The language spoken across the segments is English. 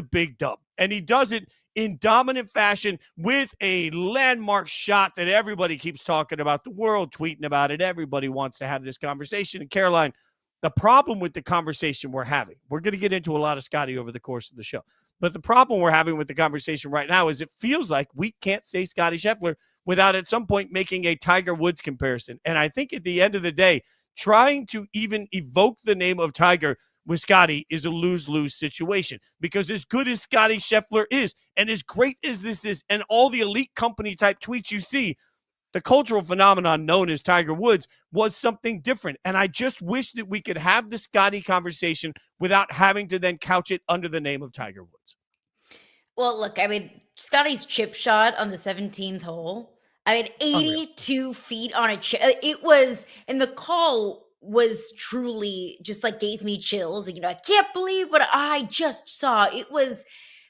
the big dub. And he does it in dominant fashion with a landmark shot that everybody keeps talking about, the world tweeting about it. Everybody wants to have this conversation. And Caroline, the problem with the conversation we're having, we're going to get into a lot of Scottie over the course of the show, but the problem we're having with the conversation right now is it feels like we can't say Scottie Scheffler without at some point making a Tiger Woods comparison. And I think at the end of the day, trying to even evoke the name of Tiger with Scottie is a lose-lose situation, because as good as Scottie Scheffler is and as great as this is and all the elite company type tweets you see, the cultural phenomenon known as Tiger Woods was something different. And I just wish that we could have the Scottie conversation without having to then couch it under the name of Tiger Woods. Well, look, I mean, Scottie's chip shot on the 17th hole, I mean, 82 feet on a chip. It was, and the call was truly just like gave me chills. You know, I can't believe what I just saw.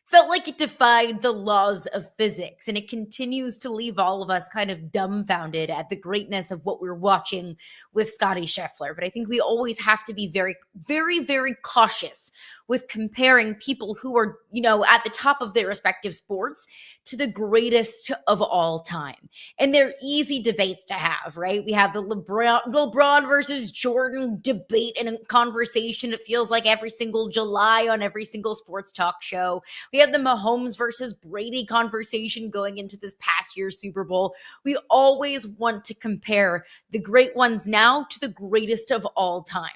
Felt like it defied the laws of physics, and it continues to leave all of us kind of dumbfounded at the greatness of what we're watching with Scottie Scheffler. But I think we always have to be very, very, very cautious with comparing people who are, you know, at the top of their respective sports to the greatest of all time. And they're easy debates to have, right? We have the LeBron versus Jordan debate and conversation. It feels like every single July on every single sports talk show. We have the Mahomes versus Brady conversation going into this past year's Super Bowl. We always want to compare the great ones now to the greatest of all time.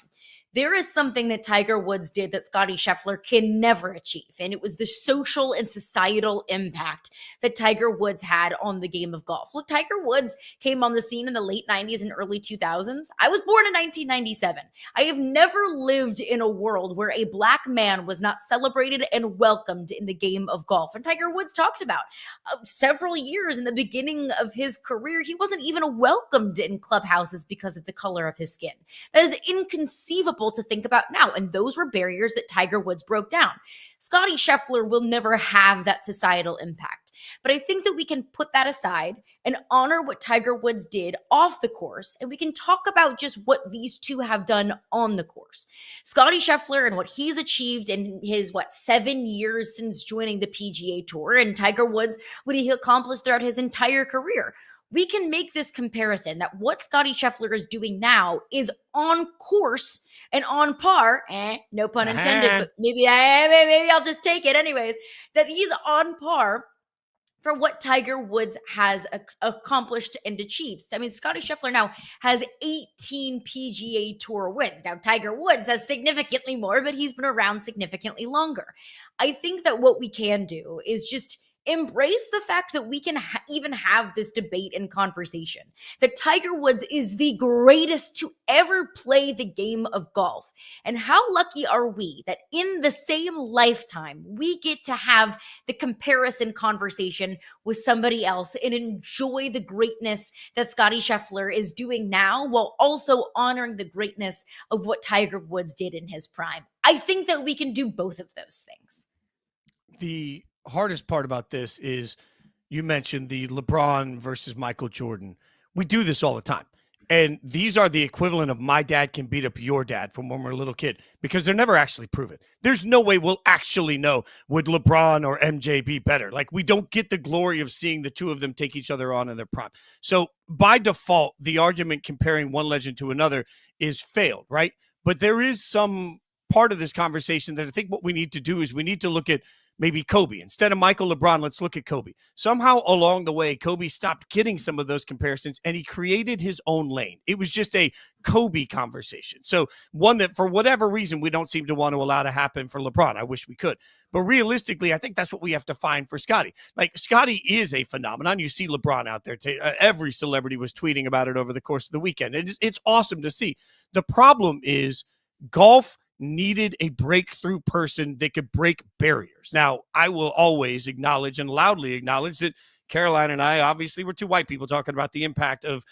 There is something that Tiger Woods did that Scottie Scheffler can never achieve, and it was the social and societal impact that Tiger Woods had on the game of golf. Look, Tiger Woods came on the scene in the late 90s and early 2000s. I was born in 1997. I have never lived in a world where a black man was not celebrated and welcomed in the game of golf. And Tiger Woods talks about several years in the beginning of his career, he wasn't even welcomed in clubhouses because of the color of his skin. That is inconceivable to think about now. And those were barriers that Tiger Woods broke down. Scottie Scheffler will never have that societal impact. But I think that we can put that aside and honor what Tiger Woods did off the course, and we can talk about just what these two have done on the course. Scottie Scheffler and what he's achieved in his, 7 years since joining the PGA Tour, and Tiger Woods, what he accomplished throughout his entire career. We can make this comparison that what Scottie Scheffler is doing now is on course and on par, no pun intended, but maybe I'll just take it anyways, that he's on par for what Tiger Woods has accomplished and achieved. I mean, Scottie Scheffler now has 18 PGA Tour wins. Now, Tiger Woods has significantly more, but he's been around significantly longer. I think that what we can do is just embrace the fact that we can even have this debate and conversation, that Tiger Woods is the greatest to ever play the game of golf. And how lucky are we that in the same lifetime, we get to have the comparison conversation with somebody else and enjoy the greatness that Scottie Scheffler is doing now, while also honoring the greatness of what Tiger Woods did in his prime. I think that we can do both of those things. The hardest part about this is you mentioned the LeBron versus Michael Jordan. We do this all the time. And these are the equivalent of my dad can beat up your dad from when we're a little kid, because they're never actually proven. There's no way we'll actually know, would LeBron or MJ be better? Like, we don't get the glory of seeing the two of them take each other on in their prime. So by default, the argument comparing one legend to another is failed, right? But there is some part of this conversation that I think what we need to do is we need to look at maybe Kobe. Instead of Michael, LeBron, let's look at Kobe. Somehow along the way, Kobe stopped getting some of those comparisons and he created his own lane. It was just a Kobe conversation. So one that for whatever reason, we don't seem to want to allow to happen for LeBron. I wish we could. But realistically, I think that's what we have to find for Scottie. Like, Scottie is a phenomenon. You see LeBron out there. Every celebrity was tweeting about it over the course of the weekend. It's awesome to see. The problem is golf needed a breakthrough person that could break barriers. Now, I will always acknowledge and loudly acknowledge that Caroline and I obviously were two white people talking about the impact of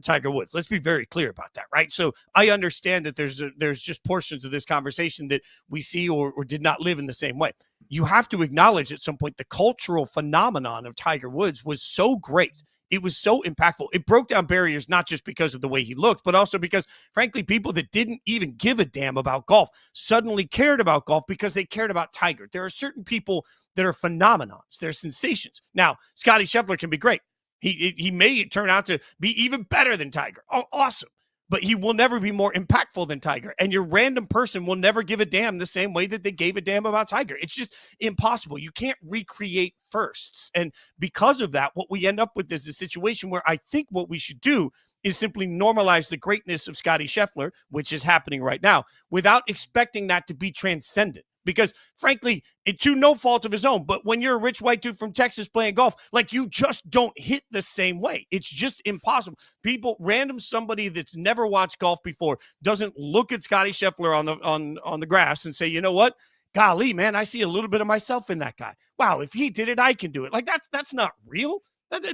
Tiger Woods. Let's be very clear about that, right? So I understand that there's just portions of this conversation that we see or did not live in the same way. You have to acknowledge at some point the cultural phenomenon of Tiger Woods was so great. it was so impactful. It broke down barriers, not just because of the way he looked, but also because, frankly, people that didn't even give a damn about golf suddenly cared about golf because they cared about Tiger. There are certain people that are phenomenons. They're sensations. Now, Scottie Scheffler can be great. He may turn out to be even better than Tiger. Oh, awesome. But he will never be more impactful than Tiger. And your random person will never give a damn the same way that they gave a damn about Tiger. It's just impossible. You can't recreate firsts. And because of that, what we end up with is a situation where I think what we should do is simply normalize the greatness of Scottie Scheffler, which is happening right now, without expecting that to be transcendent. Because frankly, to no fault of his own, but when you're a rich white dude from Texas playing golf, like you just don't hit the same way. It's just impossible. Somebody that's never watched golf before doesn't look at Scottie Scheffler on the grass and say, you know what? Golly, man, I see a little bit of myself in that guy. Wow, if he did it, I can do it. Like that's not real.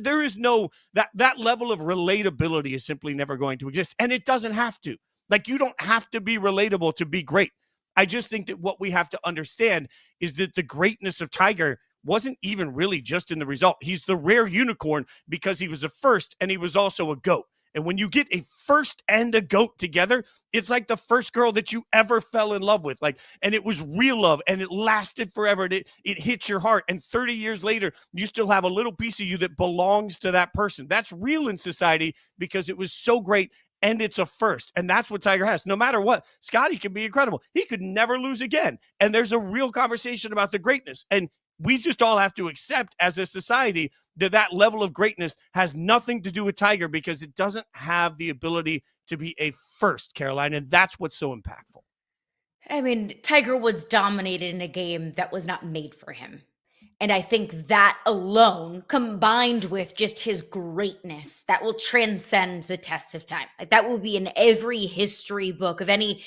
There is no that level of relatability is simply never going to exist, and it doesn't have to. Like you don't have to be relatable to be great. I just think that what we have to understand is that the greatness of Tiger wasn't even really just in the result. He's the rare unicorn because he was a first and he was also a GOAT. And when you get a first and a GOAT together, it's like the first girl that you ever fell in love with. And it was real love and it lasted forever. And it hits your heart. And 30 years later, you still have a little piece of you that belongs to that person. That's real in society because it was so great. And it's a first. And that's what Tiger has. No matter what, Scottie can be incredible. He could never lose again. And there's a real conversation about the greatness. And we just all have to accept as a society that level of greatness has nothing to do with Tiger because it doesn't have the ability to be a first, Caroline. And that's what's so impactful. I mean, Tiger Woods dominated in a game that was not made for him. And I think that alone, combined with just his greatness, that will transcend the test of time. Like that will be in every history book of any,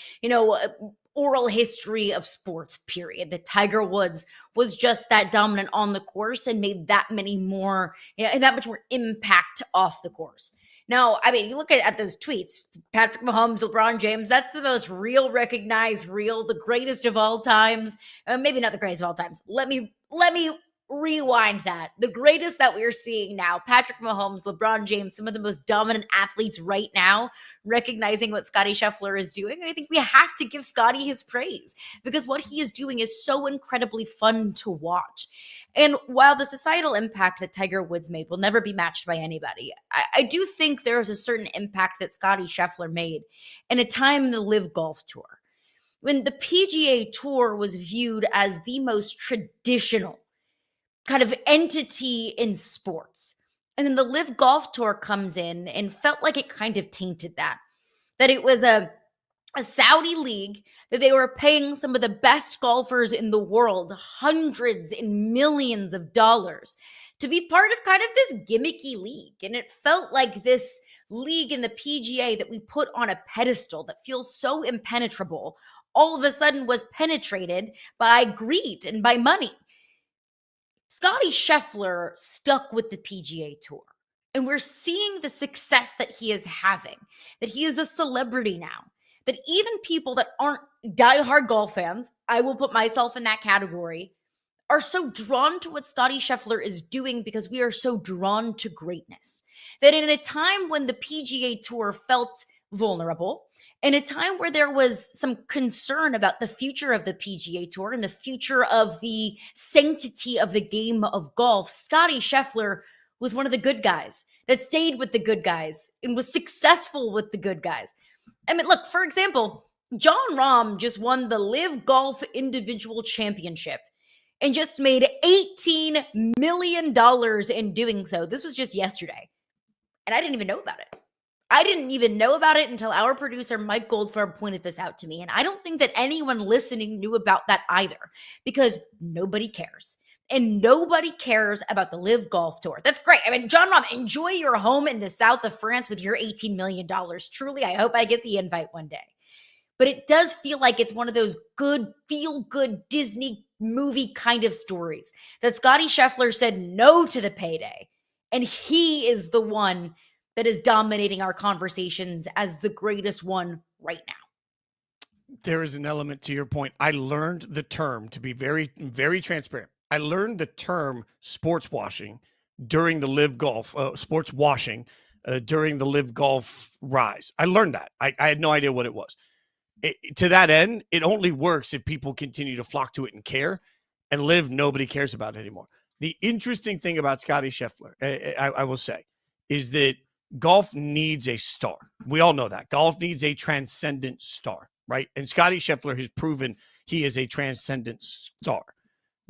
oral history of sports, period. That Tiger Woods was just that dominant on the course and made that many more, and that much more impact off the course. Now, I mean, you look at those tweets, Patrick Mahomes, LeBron James, that's the most real, recognized, the greatest of all times. Maybe not the greatest of all times. Let me rewind that. The greatest that we're seeing now, Patrick Mahomes, LeBron James, some of the most dominant athletes right now, recognizing what Scottie Scheffler is doing. And I think we have to give Scottie his praise because what he is doing is so incredibly fun to watch. And while the societal impact that Tiger Woods made will never be matched by anybody, I do think there is a certain impact that Scottie Scheffler made in a time in the LIV Golf Tour, when the PGA Tour was viewed as the most traditional kind of entity in sports. And then the LIV Golf Tour comes in and felt like it kind of tainted that it was a Saudi league, that they were paying some of the best golfers in the world hundreds and millions of dollars to be part of kind of this gimmicky league. And it felt like this league in the PGA that we put on a pedestal that feels so impenetrable all of a sudden was penetrated by greed and by money. Scottie Scheffler stuck with the PGA Tour, and we're seeing the success that he is having, that he is a celebrity now, that even people that aren't diehard golf fans, I will put myself in that category, are so drawn to what Scottie Scheffler is doing because we are so drawn to greatness. That in a time when the PGA Tour felt vulnerable, in a time where there was some concern about the future of the PGA Tour and the future of the sanctity of the game of golf, Scottie Scheffler was one of the good guys that stayed with the good guys and was successful with the good guys. I mean, look, for example, Jon Rahm just won the LIV Golf Individual Championship and just made $18 million in doing so. This was just yesterday, and I didn't even know about it. I didn't even know about it until our producer, Mike Goldfarb, pointed this out to me. And I don't think that anyone listening knew about that either because nobody cares. And nobody cares about the LIV Golf Tour. That's great. I mean, Jon Rahm, enjoy your home in the south of France with your $18 million. Truly, I hope I get the invite one day. But it does feel like it's one of those good, feel-good Disney movie kind of stories that Scottie Scheffler said no to the payday. And he is the one that is dominating our conversations as the greatest one right now. There is an element to your point. I learned the term, to be very, very transparent. I learned the term sports washing during the LIV Golf, sports washing during the LIV Golf rise. I learned that. I had no idea what it was. To that end, it only works if people continue to flock to it and care. And LIV, nobody cares about it anymore. The interesting thing about Scottie Scheffler, I will say, is that golf needs a star. We all know that. Golf needs a transcendent star, right? And Scottie Scheffler has proven he is a transcendent star.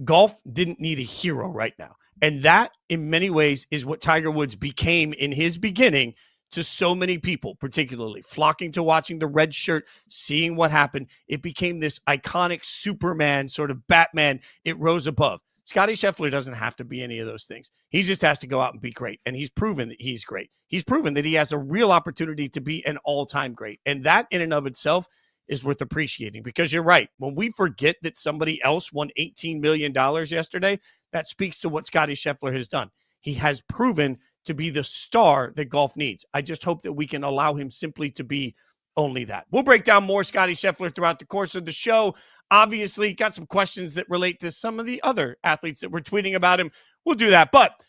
Golf didn't need a hero right now. And that, in many ways, is what Tiger Woods became in his beginning to so many people, particularly flocking to watching the red shirt, seeing what happened. It became this iconic Superman, sort of Batman. It rose above. Scottie Scheffler doesn't have to be any of those things. He just has to go out and be great. And he's proven that he's great. He's proven that he has a real opportunity to be an all-time great. And that in and of itself is worth appreciating, because you're right. When we forget that somebody else won $18 million yesterday, that speaks to what Scottie Scheffler has done. He has proven to be the star that golf needs. I just hope that we can allow him simply to be only that. We'll break down more Scottie Scheffler throughout the course of the show. Obviously, got some questions that relate to some of the other athletes that were tweeting about him. We'll do that. But